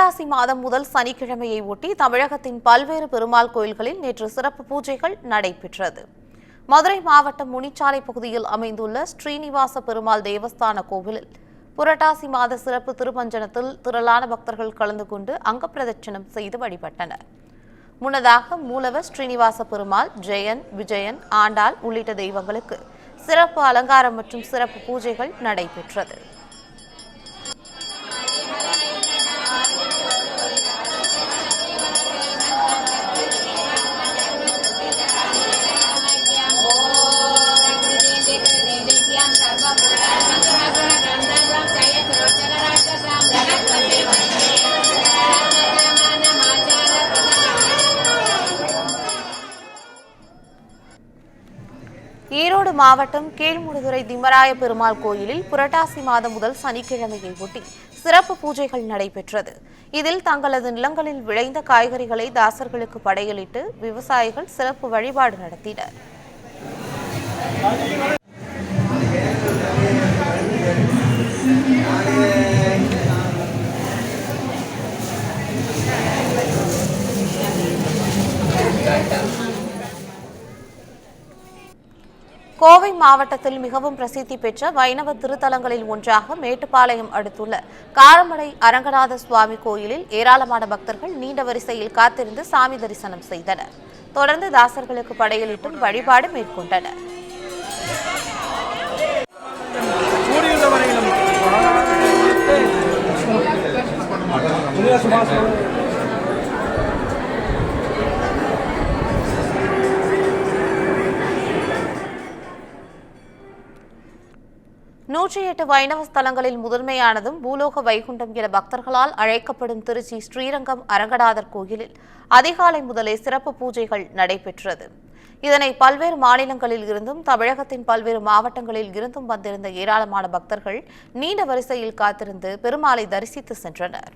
புரட்டாசி மாதம் முதல் சனிக்கிழமையை ஒட்டி தமிழகத்தின் பல்வேறு பெருமாள் கோயில்களில் நேற்று சிறப்பு பூஜைகள் நடைபெற்றது. மதுரை மாவட்டம் முனிச்சாலை பகுதியில் அமைந்துள்ள ஸ்ரீனிவாச பெருமாள் தேவஸ்தான கோவிலில் புரட்டாசி மாத சிறப்பு திருமஞ்சனத்தில் திரளான பக்தர்கள் கலந்து கொண்டு அங்கப்பிரதட்சணம் செய்து வழிபட்டனர். முன்னதாக மூலவர் ஸ்ரீனிவாச பெருமாள், ஜெயன், விஜயன், ஆண்டாள் உள்ளிட்ட தெய்வங்களுக்கு சிறப்பு அலங்காரம் மற்றும் சிறப்பு பூஜைகள் நடைபெற்றது. ஈரோடு மாவட்டம் கீழ்முடுதுறை திம்மராய பெருமாள் கோயிலில் புரட்டாசி மாதம் முதல் சனிக்கிழமையை ஒட்டி சிறப்பு பூஜைகள் நடைபெற்றது. இதில் தங்களது நிலங்களில் விளைந்த காய்கறிகளை தாசர்களுக்கு படையலிட்டு விவசாயிகள் சிறப்பு வழிபாடு நடத்தினர். கோவை மாவட்டத்தில் மிகவும் பிரசித்தி பெற்ற வைணவ திருத்தலங்களில் ஒன்றாக மேட்டுப்பாளையம் அடுத்துள்ள காரமடை அரங்கநாத சுவாமி கோயிலில் ஏராளமான பக்தர்கள் நீண்ட வரிசையில் காத்திருந்து சாமி தரிசனம் செய்தனர். தொடர்ந்து தாசர்களுக்கு படையலிட்டும் வழிபாடு மேற்கொண்டனர். நூற்றி 8 வைணவ ஸ்தலங்களில் முதன்மையானதும் பூலோக வைகுண்டம் என பக்தர்களால் அழைக்கப்படும் திருச்சி ஸ்ரீரங்கம் அரங்கநாதர் கோயிலில் அதிகாலை முதலே சிறப்பு பூஜைகள் நடைபெற்றது. இதனை பல்வேறு மாநிலங்களில் இருந்தும் தமிழகத்தின் பல்வேறு மாவட்டங்களில் இருந்தும் வந்திருந்த ஏராளமான பக்தர்கள் நீண்ட வரிசையில் காத்திருந்து பெருமாளை தரிசித்து சென்றனர்.